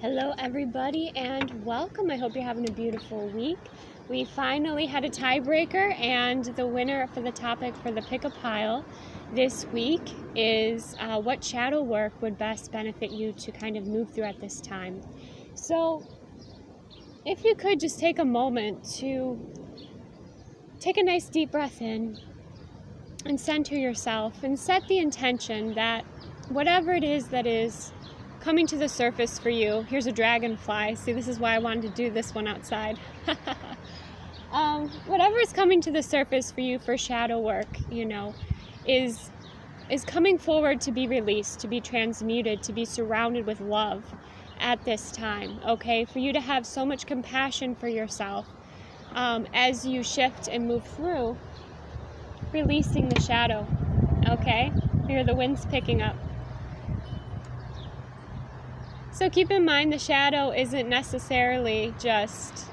Hello everybody and welcome. I hope you're having a beautiful week. We finally had a tiebreaker and the winner for the topic for the pick a pile this week is what shadow work would best benefit you to kind of move through at this time. So if you could just take a moment to take a nice deep breath in and center yourself and set the intention that whatever it is that is coming to the surface for you. Here's a dragonfly. See, this is why I wanted to do this one outside. Whatever is coming to the surface for you for shadow work, is coming forward to be released, to be transmuted, to be surrounded with love at this time, okay? For you to have so much compassion for yourself as you shift and move through, releasing the shadow, okay? Here the wind's picking up. So keep in mind the shadow isn't necessarily just,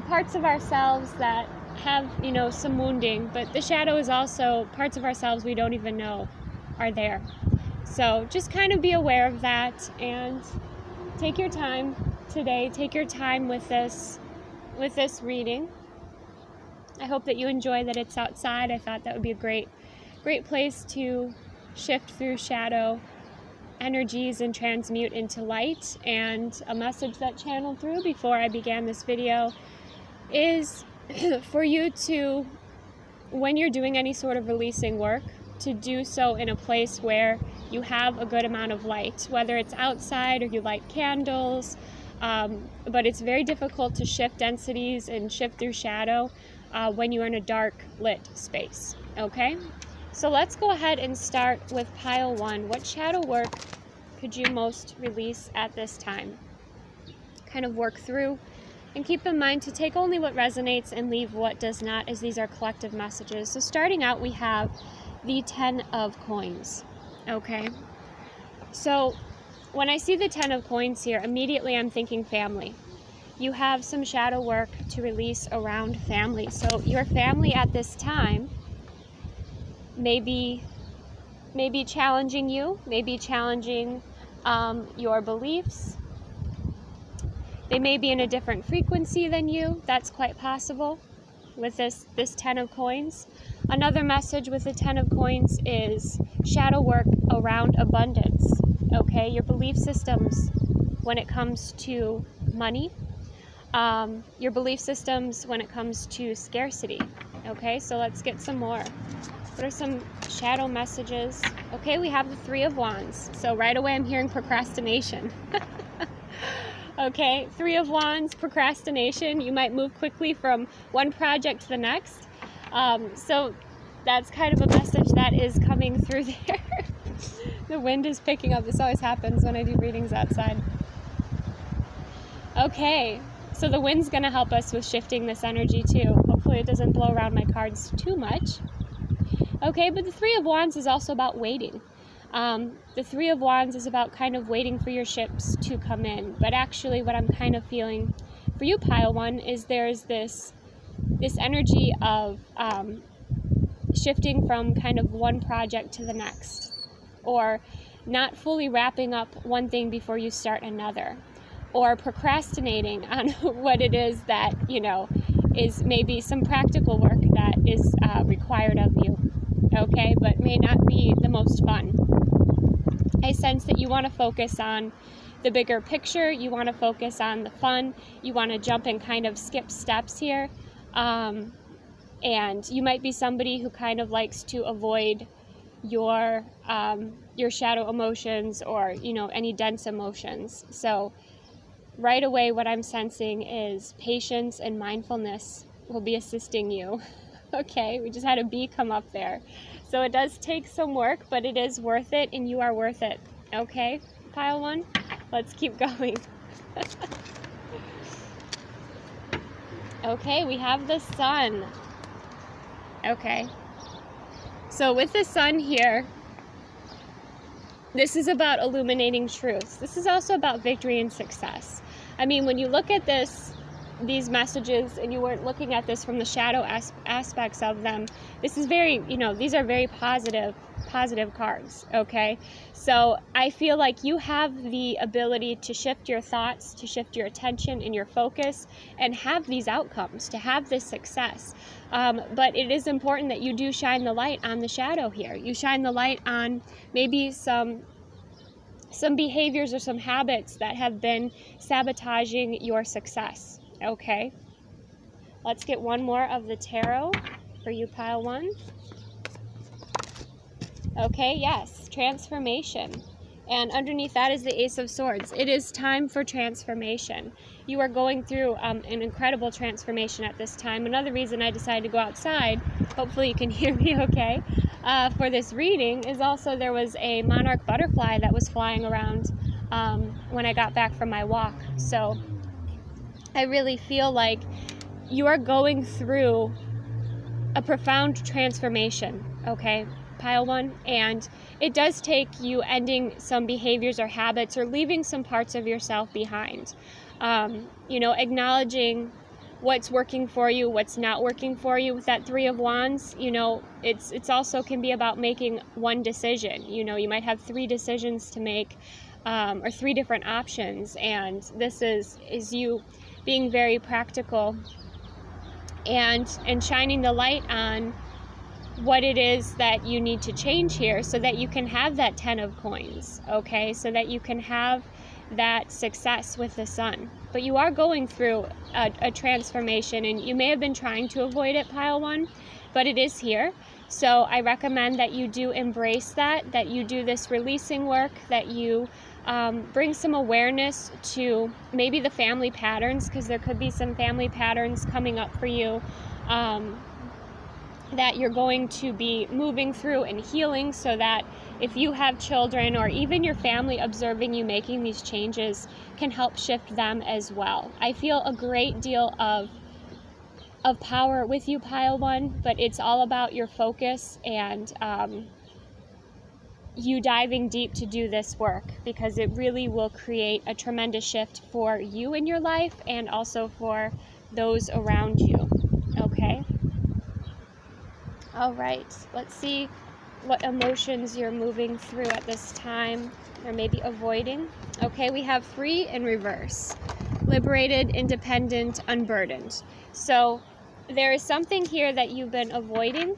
parts of ourselves that have, some wounding, but the shadow is also parts of ourselves we don't even know are there. So just kind of be aware of that and take your time today. Take your time with this reading. I hope that you enjoy that it's outside. I thought that would be a great place to shift through shadow energies and transmute into light. And a message that channeled through before I began this video is for you to, when you're doing any sort of releasing work, to do so in a place where you have a good amount of light, whether it's outside or you light candles, but it's very difficult to shift densities and shift through shadow when you're in a dark lit space, okay? So let's go ahead and start with pile 1. What shadow work could you most release at this time? Kind of work through, and keep in mind to take only what resonates and leave what does not, as these are collective messages. So starting out, we have the 10 of coins, okay? So when I see the 10 of coins here, immediately I'm thinking family. You have some shadow work to release around family. So your family at this time maybe challenging you, maybe challenging your beliefs. They may be in a different frequency than you. That's quite possible with this 10 of coins. Another message with the 10 of coins is shadow work around abundance, okay? Your belief systems when it comes to money, your belief systems when it comes to scarcity, okay? So let's get some more. What are some shadow messages? Okay, we have the 3 of Wands. So right away I'm hearing procrastination. Okay, 3 of Wands, procrastination. You might move quickly from one project to the next. So that's kind of a message that is coming through there. The wind is picking up. This always happens when I do readings outside. Okay, so the wind's going to help us with shifting this energy too. Hopefully it doesn't blow around my cards too much. Okay, but the 3 of Wands is also about waiting. The 3 of Wands is about kind of waiting for your ships to come in. But actually what I'm kind of feeling for you, pile 1, is there's this energy of shifting from kind of one project to the next. Or not fully wrapping up one thing before you start another. Or procrastinating on what it is that, is maybe some practical work that is required of you. Okay, but may not be the most fun. I sense that you want to focus on the bigger picture, you want to focus on the fun, you want to jump and kind of skip steps here, and you might be somebody who kind of likes to avoid your shadow emotions or, any dense emotions. So right away what I'm sensing is patience and mindfulness will be assisting you. Okay, we just had a bee come up there. So it does take some work, but it is worth it, and you are worth it. Okay, pile 1, let's keep going. Okay, we have the sun. Okay, so with the sun here, this is about illuminating truths. This is also about victory and success. I mean, when you look at these messages and you weren't looking at this from the shadow aspects of them, this is very, these are very positive positive cards, okay? So I feel like you have the ability to shift your thoughts, to shift your attention and your focus, and have these outcomes, to have this success. But it is important that you do shine the light on the shadow here. You shine the light on maybe some behaviors or some habits that have been sabotaging your success, okay? Let's get one more of the tarot for you, pile one. Okay, yes, transformation. And underneath that is the Ace of Swords. It is time for transformation. You are going through an incredible transformation at this time. Another reason I decided to go outside, hopefully you can hear me okay, for this reading is also there was a monarch butterfly that was flying around when I got back from my walk. So I really feel like you are going through a profound transformation, okay, pile one, and it does take you ending some behaviors or habits or leaving some parts of yourself behind. Acknowledging what's working for you, what's not working for you. With that Three of Wands, it's also can be about making one decision. You might have three decisions to make, or three different options, and this is you being very practical and shining the light on what it is that you need to change here so that you can have that 10 of coins, okay? So that you can have that success with the sun. But you are going through a transformation, and you may have been trying to avoid it, pile one, but it is here. So I recommend that you do embrace that you do this releasing work, that you bring some awareness to maybe the family patterns, because there could be some family patterns coming up for you that you're going to be moving through and healing, so that if you have children or even your family observing you making these changes can help shift them as well. I feel a great deal of power with you, pile one, but it's all about your focus and you diving deep to do this work, because it really will create a tremendous shift for you in your life and also for those around you, okay? All right, let's see what emotions you're moving through at this time, or maybe avoiding. Okay, we have free in reverse, liberated, independent, unburdened. So there is something here that you've been avoiding,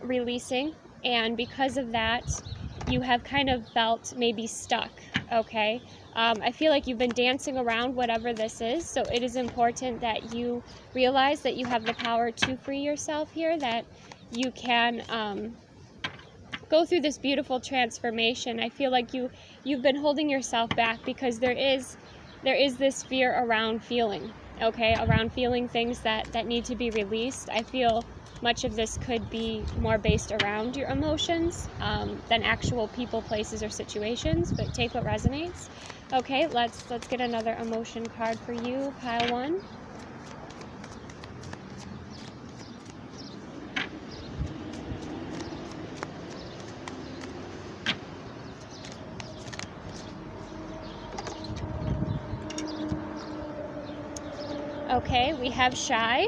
releasing, and because of that, you have kind of felt maybe stuck, okay? I feel like you've been dancing around whatever this is, so it is important that you realize that you have the power to free yourself here, that you can go through this beautiful transformation. I feel like you've been holding yourself back because there is this fear around feeling, okay, around feeling things that need to be released. I feel much of this could be more based around your emotions than actual people, places, or situations, but take what resonates. Okay, let's get another emotion card for you, pile one. Okay, we have shy,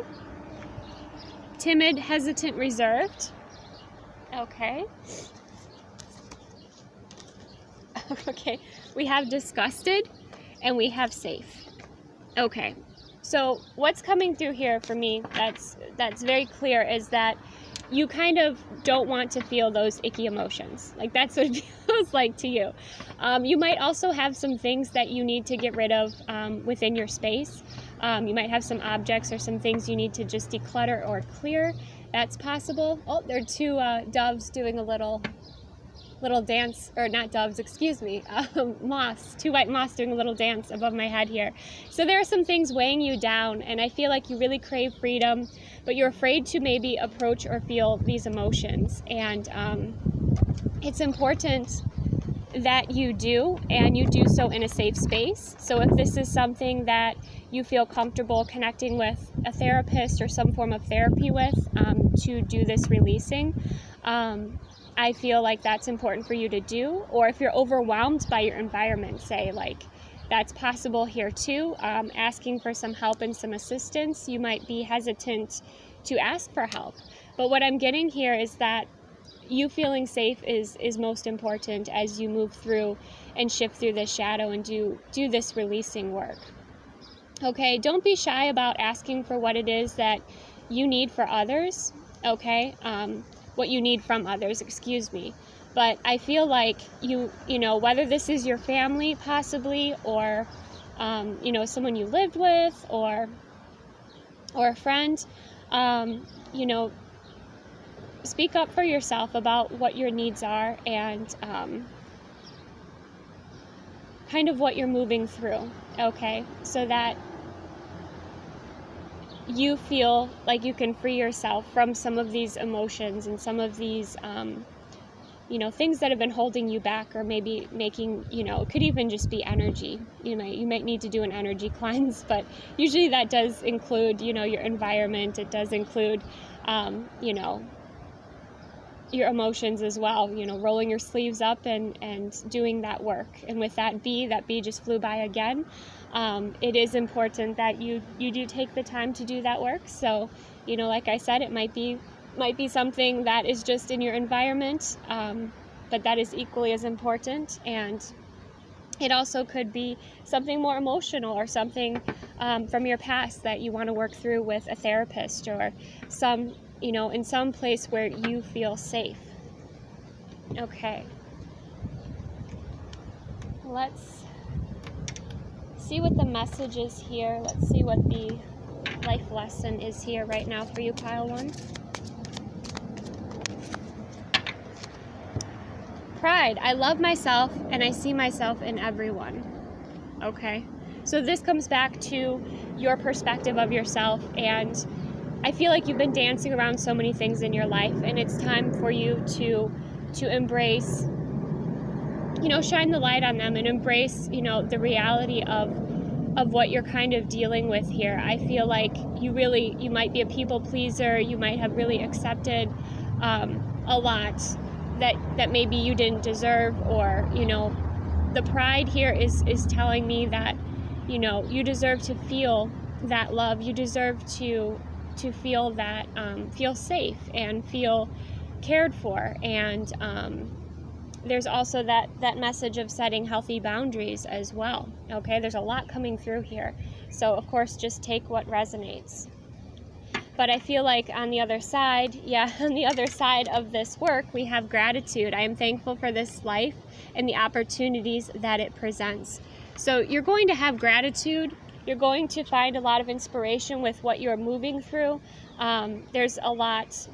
timid, hesitant, reserved. Okay. Okay, we have disgusted, and we have safe. Okay, so what's coming through here for me that's very clear is that you kind of don't want to feel those icky emotions. Like, that's what it feels like to you. You might also have some things that you need to get rid of within your space. You might have some objects or some things you need to just declutter or clear. That's possible. Oh, there are two doves doing a little dance, or not doves, excuse me, moths, two white moths doing a little dance above my head here. So there are some things weighing you down, and I feel like you really crave freedom, but you're afraid to maybe approach or feel these emotions. And it's important that you do, and you do so in a safe space. So if this is something that you feel comfortable connecting with a therapist or some form of therapy with to do this releasing, I feel like that's important for you to do. Or if you're overwhelmed by your environment, say, like, that's possible here too. Asking for some help and some assistance, you might be hesitant to ask for help. But what I'm getting here is that you feeling safe is most important as you move through and shift through this shadow and do this releasing work. Okay, don't be shy about asking for what it is that you need for others, okay? What you need from others, excuse me. But I feel like you know, whether this is your family possibly, or, you know, someone you lived with, or a friend, you know, speak up for yourself about what your needs are and kind of what you're moving through, okay? So that you feel like you can free yourself from some of these emotions and some of these, you know, things that have been holding you back, or maybe making, you know, it could even just be energy. You might need to do an energy cleanse, but usually that does include, you know, your environment. It does include, you know, your emotions as well, you know, rolling your sleeves up and doing that work. And with that bee just flew by again. It is important that you do take the time to do that work. So, you know, like I said, it might be something that is just in your environment, but that is equally as important. And it also could be something more emotional, or something from your past that you want to work through with a therapist, or some, you know, in some place where you feel safe. Okay. Let's see what the message is here. Let's see what the life lesson is here right now for you, pile one. Pride. I love myself and I see myself in everyone. Okay. So this comes back to your perspective of yourself, and I feel like you've been dancing around so many things in your life, and it's time for you to embrace, you know, shine the light on them and embrace, you know, the reality of what you're kind of dealing with here. I feel like you might be a people pleaser. You might have really accepted a lot that maybe you didn't deserve, or, you know, the pride here is telling me that, you know, you deserve to feel that love. You deserve to feel that, feel safe and feel cared for. And there's also that message of setting healthy boundaries as well. Okay, there's a lot coming through here. So of course, just take what resonates. But I feel like on the other side of this work, we have gratitude. I am thankful for this life and the opportunities that it presents. So you're going to have gratitude. You're going to find a lot of inspiration with what you're moving through. There's a lot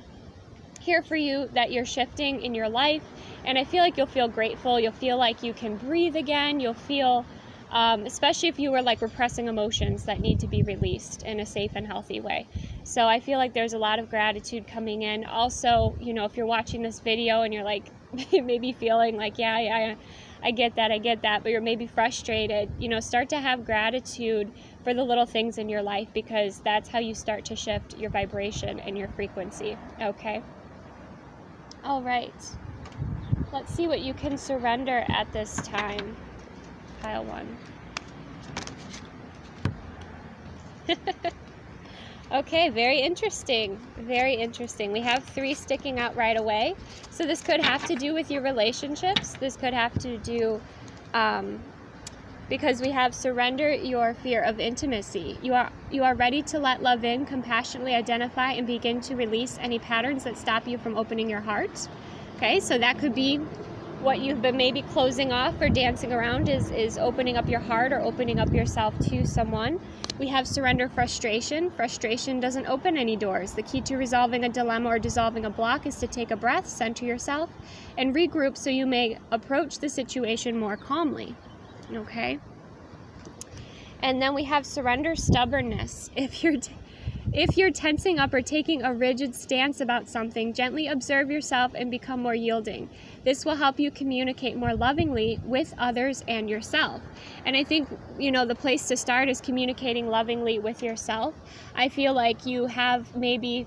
here for you that you're shifting in your life. And I feel like you'll feel grateful. You'll feel like you can breathe again. You'll feel, especially if you were like repressing emotions that need to be released in a safe and healthy way. So I feel like there's a lot of gratitude coming in. Also, you know, if you're watching this video and you're like maybe feeling like, yeah, I get that, but you're maybe frustrated, you know, start to have gratitude for the little things in your life, because that's how you start to shift your vibration and your frequency. Okay. All right. Let's see what you can surrender at this time. Pile one. Okay, very interesting. Very interesting. We have 3 sticking out right away. So this could have to do with your relationships. This could have to do, because we have surrender your fear of intimacy. You are ready to let love in, compassionately identify and begin to release any patterns that stop you from opening your heart. Okay, so that could be what you've been maybe closing off or dancing around, is opening up your heart or opening up yourself to someone. We have surrender frustration. Frustration doesn't open any doors. The key to resolving a dilemma or dissolving a block is to take a breath, center yourself, and regroup so you may approach the situation more calmly. Okay? And then we have surrender stubbornness. If you're tensing up or taking a rigid stance about something, gently observe yourself and become more yielding. This will help you communicate more lovingly with others and yourself. And I think, you know, the place to start is communicating lovingly with yourself. I feel like you have maybe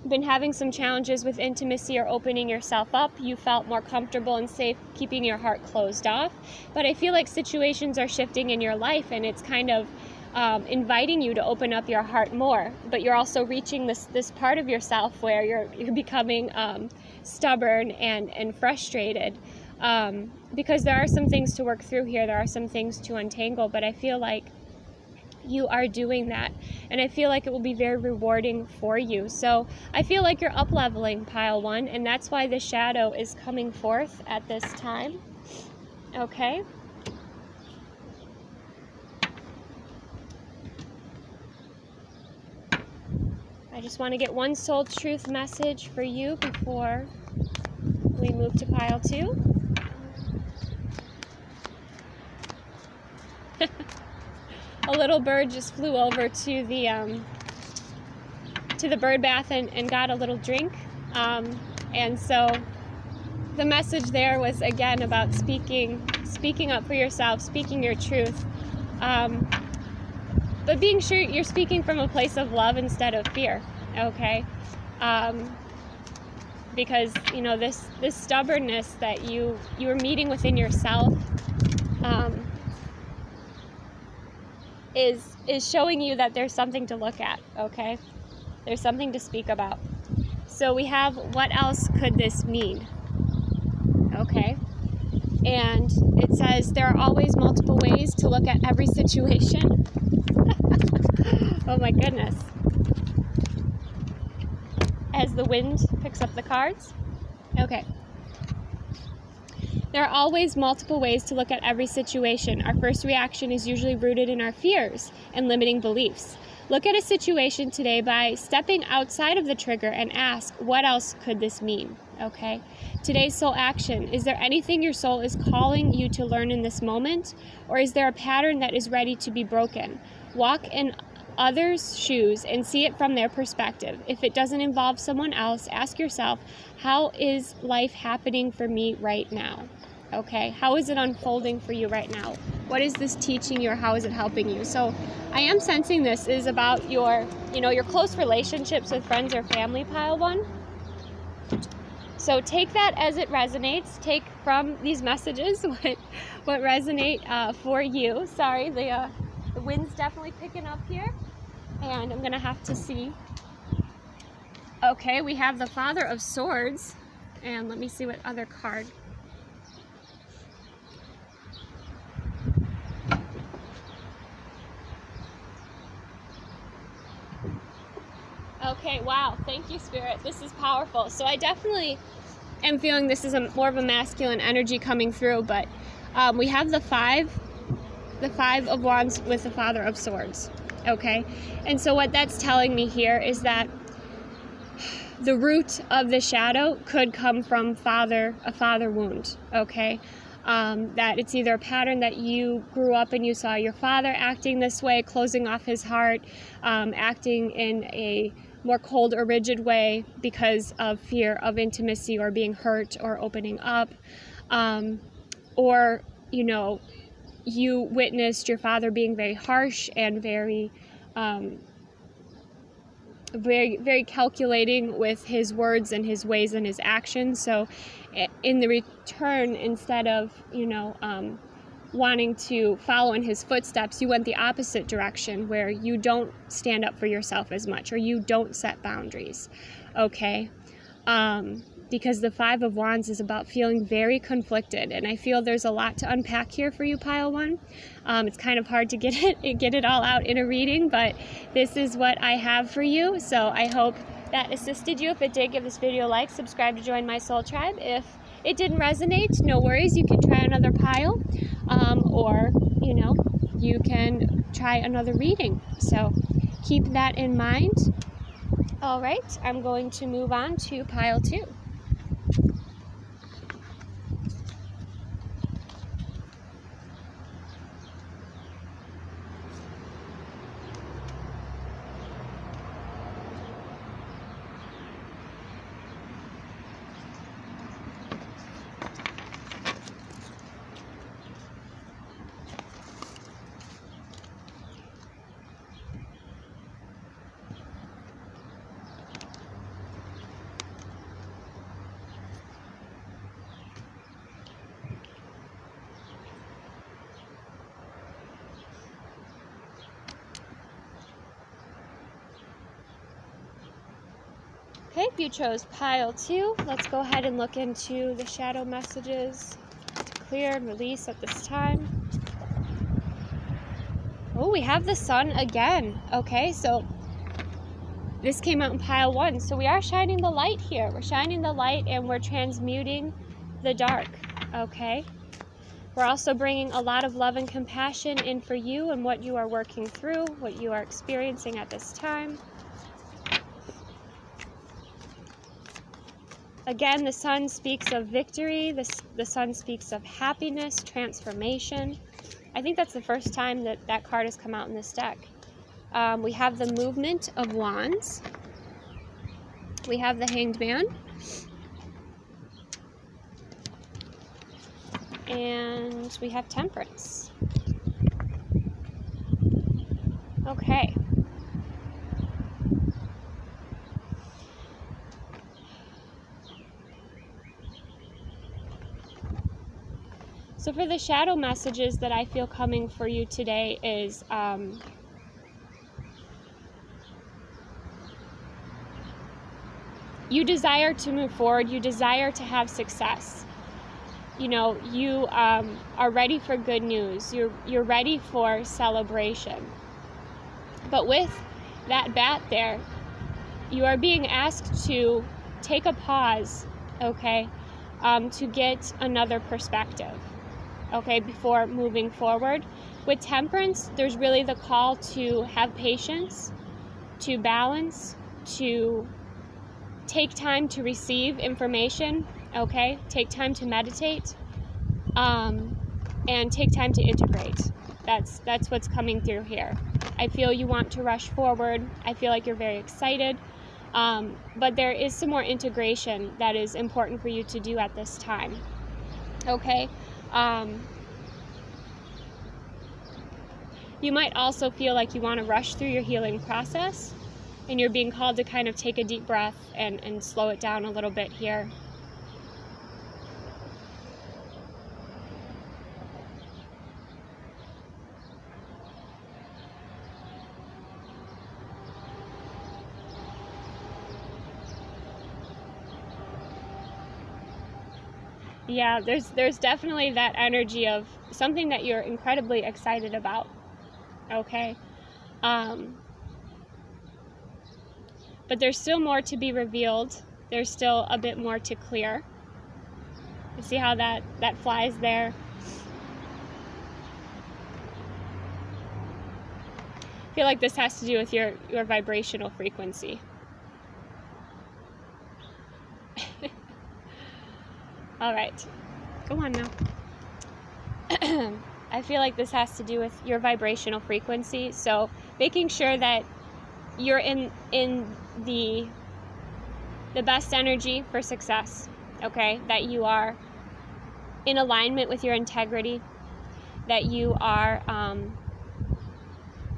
been having some challenges with intimacy or opening yourself up. You felt more comfortable and safe keeping your heart closed off. But I feel like situations are shifting in your life, and it's kind of inviting you to open up your heart more, but you're also reaching this part of yourself where you're becoming stubborn and frustrated, because there are some things to work through here. There are some things to untangle, but I feel like you are doing that, and I feel like it will be very rewarding for you. So I feel like you're up leveling, pile 1, and that's why the shadow is coming forth at this time. Okay. I just want to get one soul truth message for you before we move to pile 2. A little bird just flew over to the bird bath and got a little drink, and so the message there was again about speaking up for yourself, speaking your truth, but being sure you're speaking from a place of love instead of fear. Okay, because you know this stubbornness that you're meeting within yourself is showing you that there's something to look at. Okay, there's something to speak about. So we have, what else could this mean? Okay, and it says there are always multiple ways to look at every situation. Oh my goodness. As the wind picks up the cards. Okay. There are always multiple ways to look at every situation. Our first reaction is usually rooted in our fears and limiting beliefs. Look at a situation today by stepping outside of the trigger and ask, what else could this mean? Okay. Today's soul action. Is there anything your soul is calling you to learn in this moment? Or is there a pattern that is ready to be broken? Walk in others' shoes and see it from their perspective. If it doesn't involve someone else, ask yourself, how is life happening for me right now? Okay, how is it unfolding for you right now? What is this teaching you, or how is it helping you? So I am sensing this is about your close relationships with friends or family, pile 1. So take that as it resonates. Take from these messages what resonate for you. Sorry, the wind's definitely picking up here, and I'm going to have to see. Okay, we have the Father of Swords, and let me see what other card. Okay, wow, thank you, Spirit. This is powerful. So I definitely am feeling this is more of a masculine energy coming through, but we have the Five of Wands with the Father of Swords. Okay, and so what that's telling me here is that the root of the shadow could come from a father wound. Okay, that it's either a pattern that you grew up and you saw your father acting this way, closing off his heart, acting in a more cold or rigid way because of fear of intimacy or being hurt or opening up, or you witnessed your father being very harsh and very very calculating with his words and his ways and his actions. So in the return, instead of wanting to follow in his footsteps, you went the opposite direction, where you don't stand up for yourself as much, or you don't set boundaries. Okay, because the Five of Wands is about feeling very conflicted, and I feel there's a lot to unpack here for you, pile 1. It's kind of hard to get it all out in a reading, but this is what I have for you. So I hope that assisted you. If it did, give this video a like, subscribe to join my soul tribe. If it didn't resonate, no worries, you can try another pile, or you can try another reading. So keep that in mind. All right, I'm going to move on to pile 2. Okay, if you chose pile 2, let's go ahead and look into the shadow messages to clear and release at this time. Oh, we have the sun again. Okay, so this came out in pile 1. So we are shining the light here. We're shining the light and we're transmuting the dark. Okay. We're also bringing a lot of love and compassion in for you and what you are working through, what you are experiencing at this time. Again, the sun speaks of victory. The sun speaks of happiness, transformation. I think that's the first time that that card has come out in this deck. We have the movement of wands. We have the Hanged Man. And we have Temperance. Okay. So for the shadow messages that I feel coming for you today is you desire to move forward, you desire to have success. You know, you are ready for good news, you're ready for celebration. But with that bat there, you are being asked to take a pause, okay, to get another perspective. Okay, before moving forward. With Temperance, there's really the call to have patience, to balance, to take time to receive information, okay? Take time to meditate, and take time to integrate. That's what's coming through here. I feel you want to rush forward. I feel like you're very excited, but there is some more integration that is important for you to do at this time, okay? You might also feel like you want to rush through your healing process, and you're being called to kind of take a deep breath and slow it down a little bit here. Yeah, there's definitely that energy of something that you're incredibly excited about, okay? But there's still more to be revealed. There's still a bit more to clear. You see how that flies there? I feel like this has to do with your vibrational frequency. All right, go on now. I feel like this has to do with your vibrational frequency. So making sure that you're in the best energy for success, okay? That you are in alignment with your integrity, that you are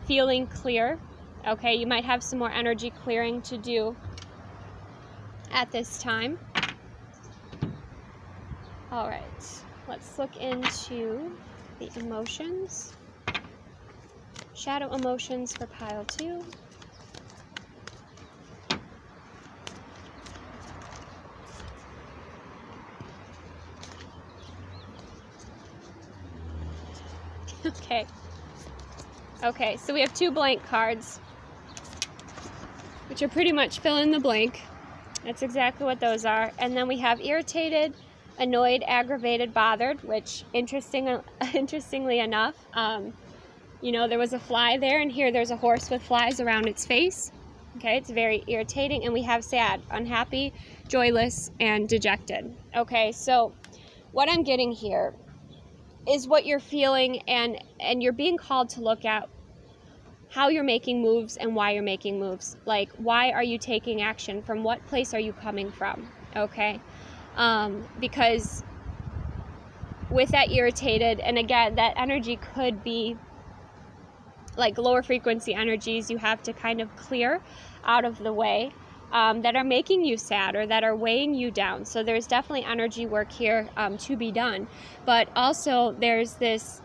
feeling clear, okay? You might have some more energy clearing to do at this time. All right, let's look into the emotions. Shadow emotions for pile 2. Okay, so we have 2 blank cards, which are pretty much fill in the blank. That's exactly what those are. And then we have irritated, annoyed, aggravated, bothered, which interestingly enough, you know, there was a fly there, and here there's a horse with flies around its face. Okay, it's very irritating. And we have sad, unhappy, joyless, and dejected. Okay, so what I'm getting here is what you're feeling, and you're being called to look at how you're making moves and why you're making moves. Like, why are you taking action? From what place are you coming from? Okay, because with that irritated, and again, that energy could be like lower frequency energies you have to kind of clear out of the way, that are making you sad or that are weighing you down. So there's definitely energy work here to be done. But also there's this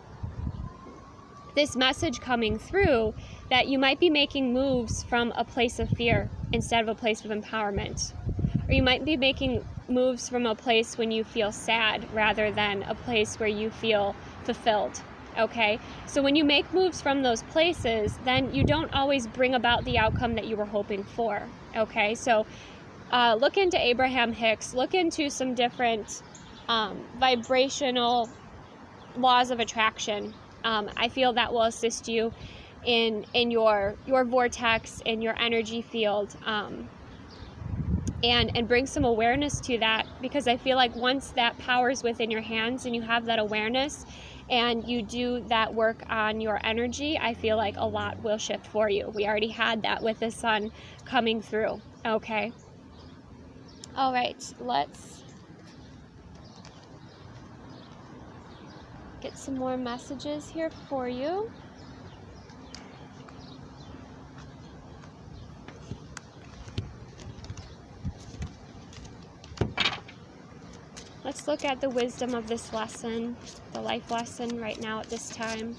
message coming through that you might be making moves from a place of fear instead of a place of empowerment. or you might be making moves from a place when you feel sad rather than a place where you feel fulfilled. Okay, so when you make moves from those places, then you don't always bring about the outcome that you were hoping for. Okay, so look into Abraham Hicks, look into some different vibrational laws of attraction. I feel that will assist you in your vortex, in your energy field, and bring some awareness to that, because I feel like once that power is within your hands and you have that awareness and you do that work on your energy, I feel like a lot will shift for you. We already had that with the sun coming through. Okay. All right, let's get some more messages here for you. Let's look at the wisdom of this lesson, the life lesson right now at this time.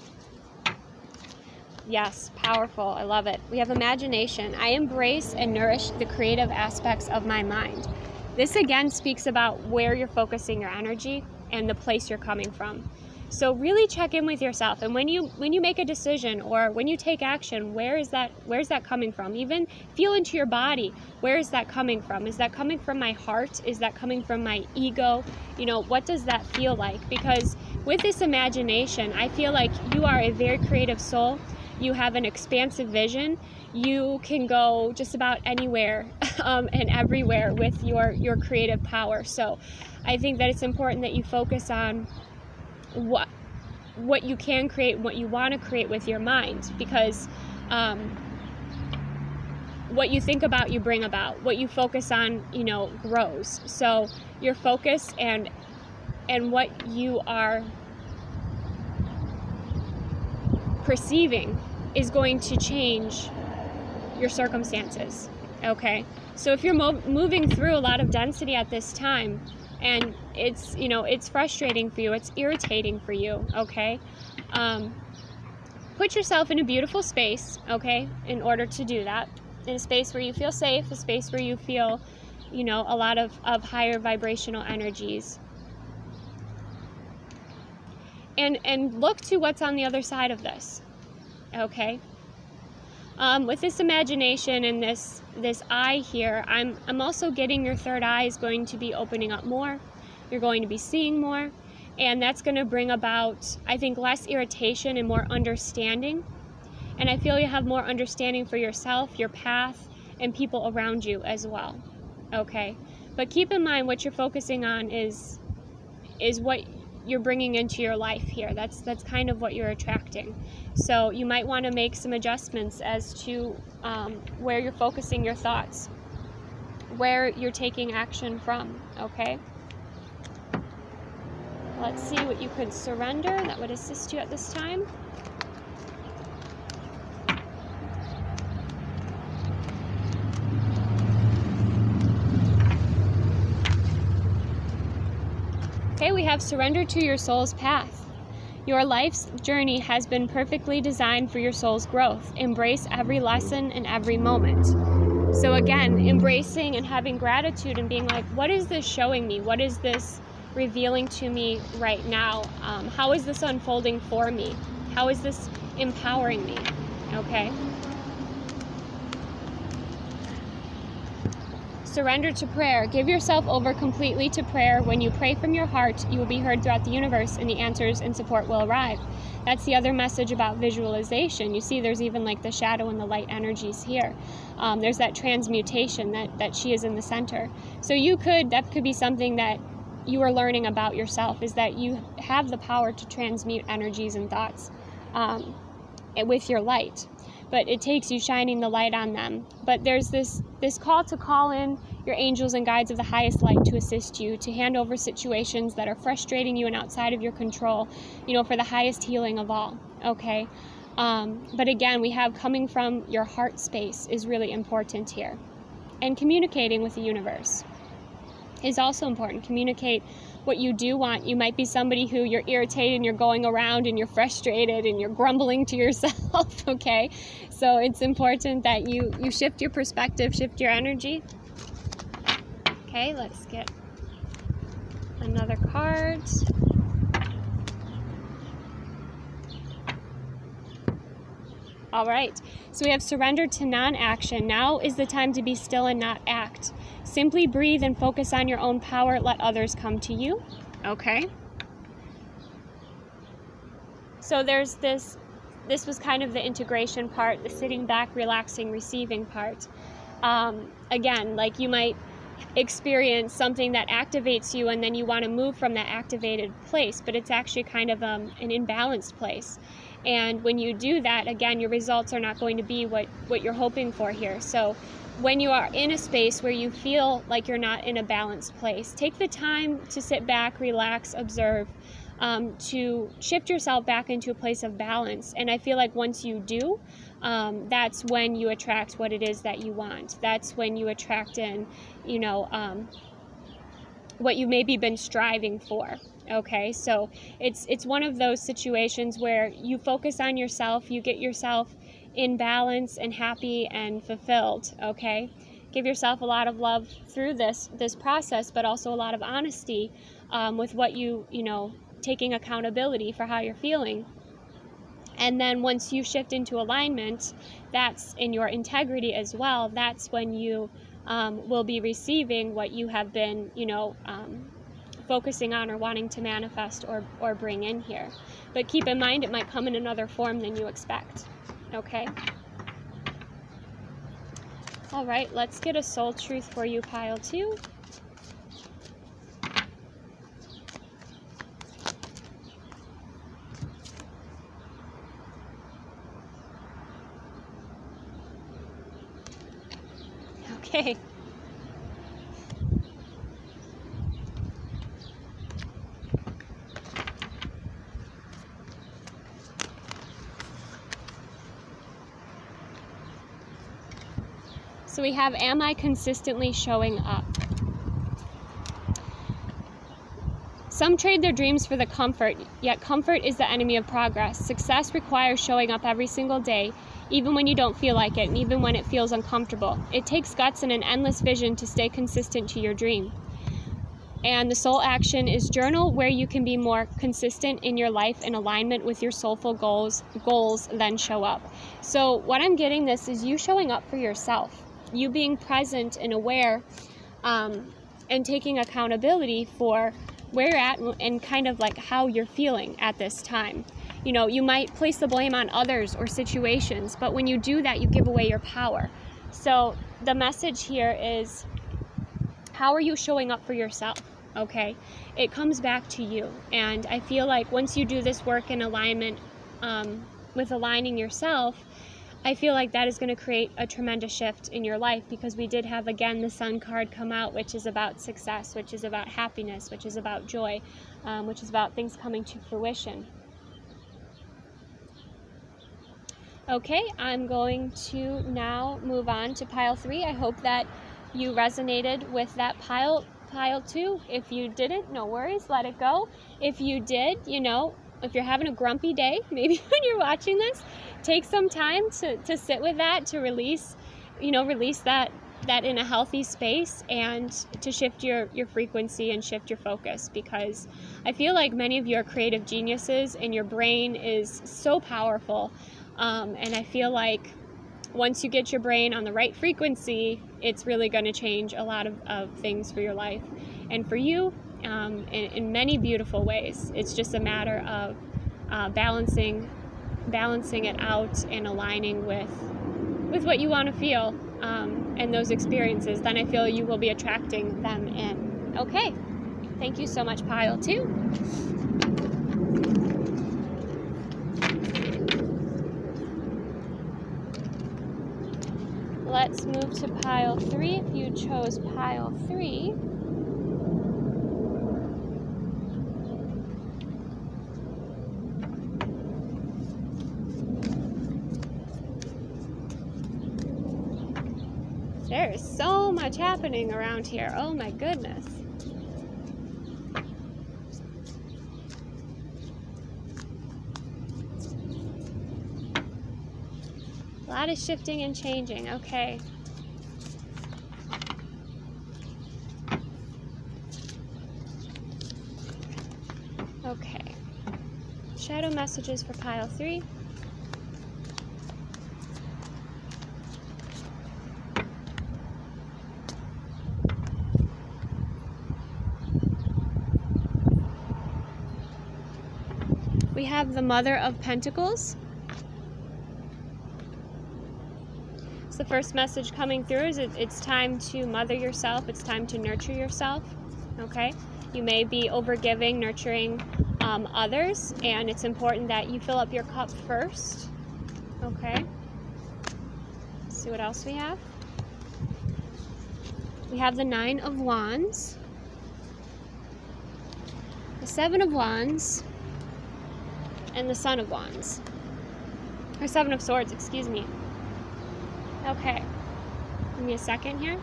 Yes, powerful. I love it. We have imagination. I embrace and nourish the creative aspects of my mind. This again speaks about where you're focusing your energy and the place you're coming from. So really check in with yourself, and when you make a decision or when you take action, where's that coming from? Even feel into your body. Where is that coming from? Is that coming from my heart? Is that coming from my ego? What does that feel like? Because with this imagination, I feel like you are a very creative soul. You have an expansive vision. You can go just about anywhere and everywhere with your creative power. So I think that it's important that you focus on what you can create, what you want to create with your mind, because what you think about, you bring about. What you focus on, grows. So your focus and what you are perceiving is going to change your circumstances. Okay, so if you're moving through a lot of density at this time, and it's frustrating for you, it's irritating for you, okay? Put yourself in a beautiful space, okay, in order to do that. In a space where you feel safe, a space where you feel, a lot of higher vibrational energies. And look to what's on the other side of this, okay? With this imagination and this eye here, I'm also getting your third eye is going to be opening up more. You're going to be seeing more, and that's going to bring about, I think, less irritation and more understanding. And I feel you have more understanding for yourself, your path, and people around you as well. Okay, but keep in mind what you're focusing on is what you're bringing into your life here. That's kind of what you're attracting. So you might want to make some adjustments as to where you're focusing your thoughts, where you're taking action from. Okay, let's see what you could surrender that would assist you at this time. Okay, we have surrender to your soul's path. Your life's journey has been perfectly designed for your soul's growth. Embrace every lesson and every moment. So again, embracing and having gratitude and being like, what is this showing me? What is this revealing to me right now? How is this unfolding for me? How is this empowering me? Okay. Surrender to prayer. Give yourself over completely to prayer. When you pray from your heart, you will be heard throughout the universe, and the answers and support will arrive. That's the other message about visualization. You see, there's even like the shadow and the light energies here. There's that transmutation that she is in the center. So that could be something that you are learning about yourself, is that you have the power to transmute energies and thoughts with your light. But it takes you shining the light on them. But there's this call to call in your angels and guides of the highest light to assist you, to hand over situations that are frustrating you and outside of your control, for the highest healing of all, okay? But again, we have coming from your heart space is really important here. And communicating with the universe is also important. Communicate what you do want. You might be somebody who you're irritated and you're going around and you're frustrated and you're grumbling to yourself, okay? So it's important that you shift your perspective, shift your energy. Okay, let's get another card. All right, so we have surrender to non-action. Now is the time to be still and not act. Simply breathe and focus on your own power. Let others come to you. Okay. So there's this was kind of the integration part, the sitting back, relaxing, receiving part. Again, like you might experience something that activates you and then you want to move from that activated place, but it's actually kind of an imbalanced place. And when you do that, again, your results are not going to be what you're hoping for here. So when you are in a space where you feel like you're not in a balanced place, take the time to sit back, relax, observe, to shift yourself back into a place of balance. And I feel like once you do, that's when you attract what it is that you want. That's when you attract in, what you maybe been striving for. Okay, so it's one of those situations where you focus on yourself, you get yourself in balance and happy and fulfilled. Okay, give yourself a lot of love through this process, but also a lot of honesty with what taking accountability for how you're feeling. And then once you shift into alignment, that's in your integrity as well. That's when you will be receiving what you have been, focusing on or wanting to manifest or bring in here. But keep in mind, it might come in another form than you expect. Okay? All right, let's get a soul truth for you, pile 2. Okay. So we have, am I consistently showing up? Some trade their dreams for the comfort, yet comfort is the enemy of progress. Success requires showing up every single day, even when you don't feel like it, and even when it feels uncomfortable. It takes guts and an endless vision to stay consistent to your dream. And the soul action is journal where you can be more consistent in your life in alignment with your soulful goals, then show up. So what I'm getting this is you showing up for yourself, you being present and aware, and taking accountability for where you're at and kind of like how you're feeling at this time. You might place the blame on others or situations, but when you do that, you give away your power. So the message here is, how are you showing up for yourself? Okay, it comes back to you. And I feel like once you do this work in alignment with aligning yourself, I feel like that is going to create a tremendous shift in your life, because we did have, again, the Sun card come out, which is about success, which is about happiness, which is about joy, which is about things coming to fruition. Okay, I'm going to now move on to pile 3. I hope that you resonated with that pile 2. If you didn't, no worries, let it go. If you did, if you're having a grumpy day, maybe when you're watching this, take some time to sit with that, to release that in a healthy space, and to shift your frequency and shift your focus, because I feel like many of you are creative geniuses and your brain is so powerful. And I feel like once you get your brain on the right frequency, it's really going to change a lot of things for your life and for you in many beautiful ways. It's just a matter of balancing it out and aligning with what you want to feel and those experiences. Then I feel you will be attracting them in. Okay, thank you so much, pile 2. Let's move to pile 3. If you chose pile 3, there is so much happening around here. Oh my goodness. A lot is shifting and changing. Okay. Shadow messages for pile 3. We have the Mother of Pentacles. So the first message coming through is it's time to mother yourself. It's time to nurture yourself. Okay? You may be overgiving, nurturing others, and it's important that you fill up your cup first. Okay? Let's see what else we have. We have the 9 of Wands, the 7 of Wands, and the Son of Wands. Or 7 of Swords, excuse me. Okay. Give me a second here.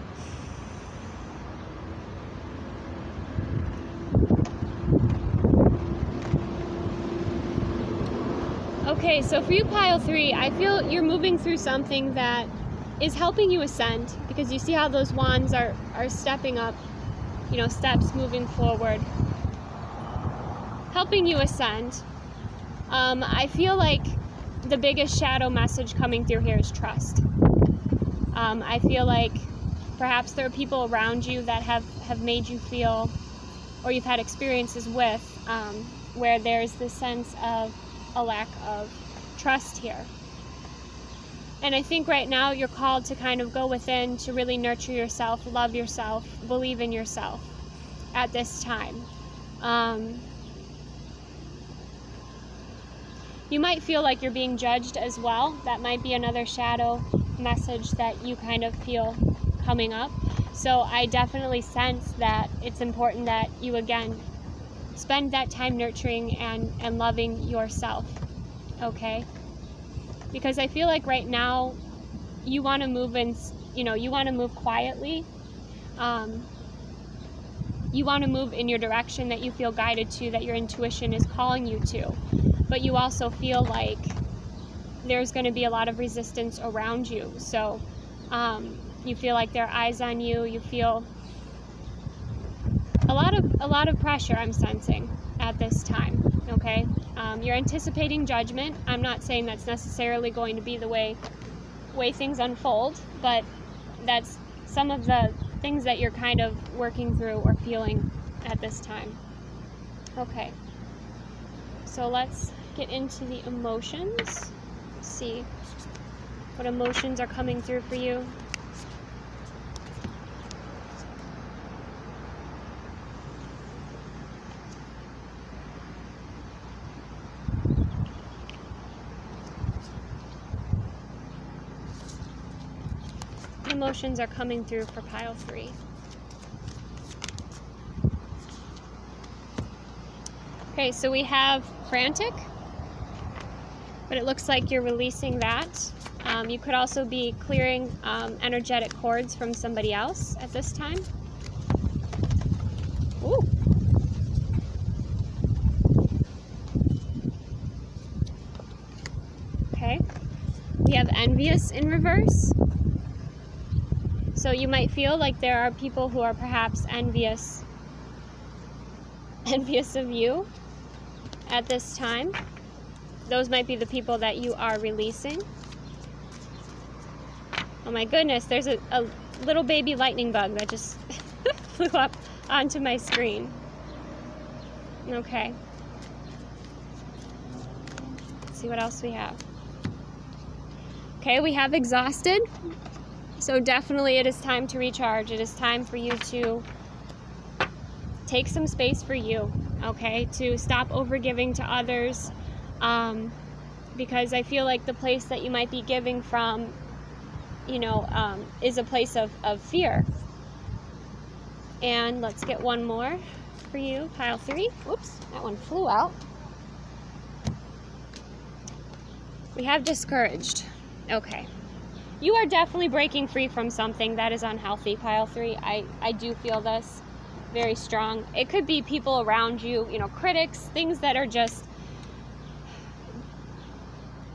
Okay, so for you, pile 3, I feel you're moving through something that is helping you ascend, because you see how those wands are stepping up, you know, steps moving forward, helping you ascend. I feel like the biggest shadow message coming through here is trust. I feel like perhaps there are people around you that have made you feel, or you've had experiences with, where there's this sense of a lack of trust here. And I think right now you're called to kind of go within to really nurture yourself, love yourself, believe in yourself at this time. You might feel like you're being judged as well. That might be another shadow message that you kind of feel coming up. So I definitely sense that it's important that you, again, spend that time nurturing and loving yourself, okay? Because I feel like right now you want to move in, you know, you want to move quietly. You want to move in your direction that you feel guided to, that your intuition is calling you to. But you also feel like there's going to be a lot of resistance around you. So you feel like there are eyes on you. You feel a lot of pressure, I'm sensing at this time. Okay, you're anticipating judgment. I'm not saying that's necessarily going to be the way things unfold, but that's some of the things that you're kind of working through or feeling at this time. Okay, so let's get into the emotions. Let's see what emotions are coming through for you. Emotions are coming through for pile 3. Okay, so we have frantic, but it looks like you're releasing that. You could also be clearing energetic cords from somebody else at this time. Ooh. Okay, we have envious in reverse. So you might feel like there are people who are perhaps envious of you at this time. Those might be the people that you are releasing. Oh my goodness, there's a little baby lightning bug that just flew up onto my screen. Okay. Let's see what else we have. Okay, we have exhausted. So definitely it is time to recharge. It is time for you to take some space for you, okay? To stop overgiving to others, because I feel like the place that you might be giving from, you know, is a place of fear. And let's get one more for you, pile 3. Whoops, that one flew out. We have discouraged. Okay. You are definitely breaking free from something that is unhealthy, pile 3. I do feel this very strong. It could be people around you, you know, critics, things that are just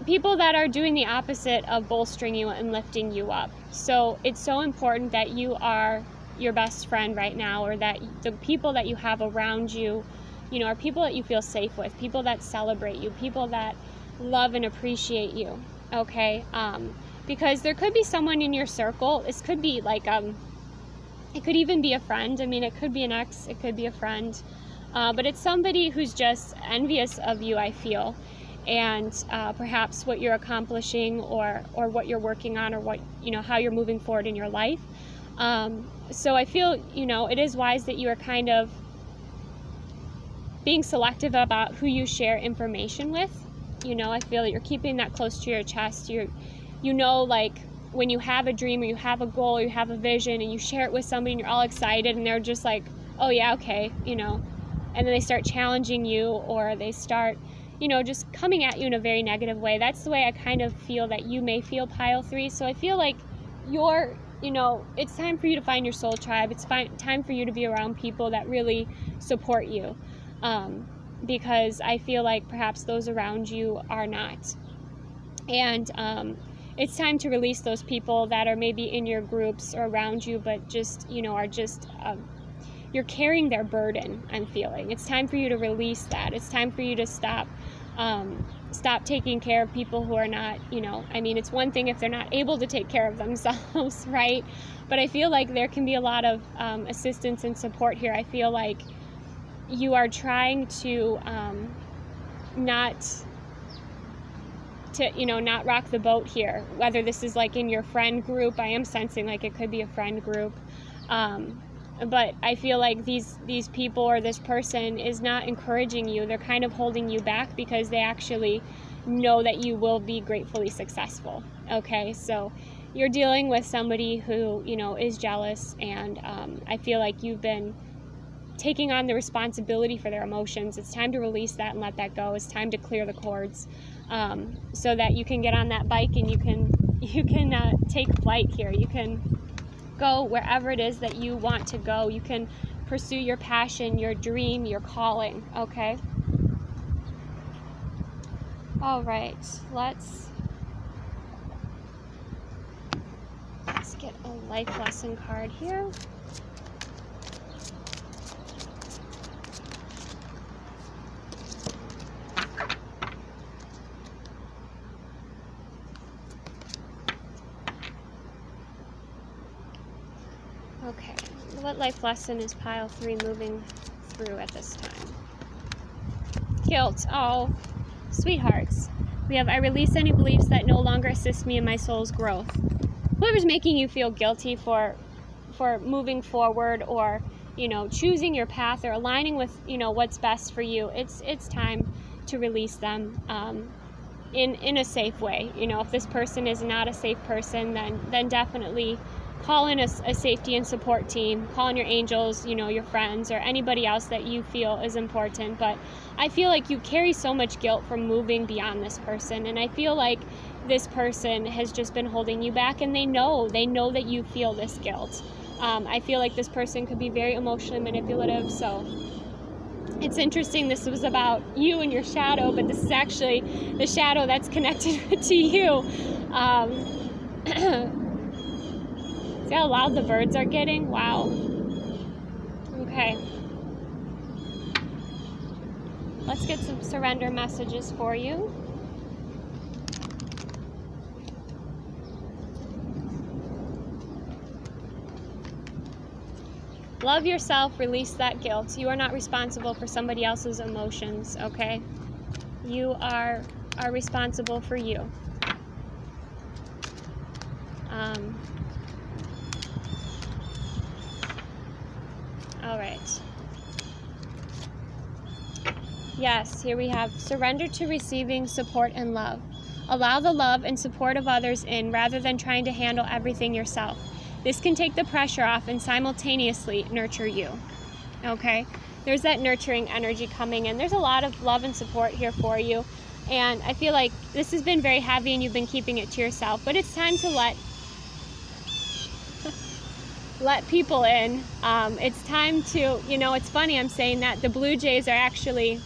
people that are doing the opposite of bolstering you and lifting you up. So it's so important that you are your best friend right now, or that the people that you have around you are people that you feel safe with, people that celebrate you, people that love and appreciate you, okay? Because there could be someone in your circle. This could be like, it could even be a friend. I mean, it could be an ex, it could be a friend, but it's somebody who's just envious of you, I feel, and perhaps what you're accomplishing, or what you're working on, or what, how you're moving forward in your life. So I feel, it is wise that you are kind of being selective about who you share information with. I feel that you're keeping that close to your chest. Like when you have a dream, or you have a goal, or you have a vision, and you share it with somebody and you're all excited, and they're just like, oh yeah, okay, and then they start challenging you, or they start, just coming at you in a very negative way. That's the way I kind of feel that you may feel, pile 3. So I feel like it's time for you to find your soul tribe. It's time for you to be around people that really support you. Because I feel like perhaps those around you are not. And it's time to release those people that are maybe in your groups or around you, but just, are just, you're carrying their burden, I'm feeling. It's time for you to release that. It's time for you to stop taking care of people who are not, it's one thing if they're not able to take care of themselves, right? But I feel like there can be a lot of assistance and support here. I feel like you are trying to not rock the boat here. Whether this is like in your friend group, I am sensing like it could be a friend group. But I feel like these people, or this person, is not encouraging you. They're kind of holding you back because they actually know that you will be gratefully successful. Okay, so you're dealing with somebody who, is jealous, and I feel like you've been taking on the responsibility for their emotions. It's time to release that and let that go. It's time to clear the cords, so that you can get on that bike and you can take flight here. You can go wherever it is that you want to go. You can pursue your passion, your dream, your calling, okay? All right, let's get a life lesson card here. Okay, what life lesson is pile 3 moving through at this time? Guilt. Oh, sweethearts. We have, I release any beliefs that no longer assist me in my soul's growth. Whoever's making you feel guilty for moving forward, or, choosing your path, or aligning with, what's best for you, it's time to release them in a safe way. If this person is not a safe person, then definitely call in a safety and support team. Call in your angels, your friends, or anybody else that you feel is important. But I feel like you carry so much guilt from moving beyond this person, and I feel like this person has just been holding you back, and they know that you feel this guilt. I feel like this person could be very emotionally manipulative. So it's interesting, this was about you and your shadow, but this is actually the shadow that's connected to you. See how loud the birds are getting? Wow. Okay. Let's get some surrender messages for you. Love yourself, release that guilt. You are not responsible for somebody else's emotions, okay? You are responsible for you. All right. Yes, here we have surrender to receiving support and love. Allow the love and support of others in rather than trying to handle everything yourself. This can take the pressure off and simultaneously nurture you. Okay? There's that nurturing energy coming in. There's a lot of love and support here for you. And I feel like this has been very heavy and you've been keeping it to yourself. But it's time to let people in. It's time to, it's funny I'm saying that. The blue jays are actually,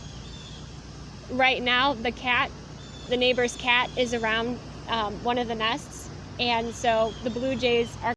right now, the neighbor's cat is around one of the nests. And so the blue jays are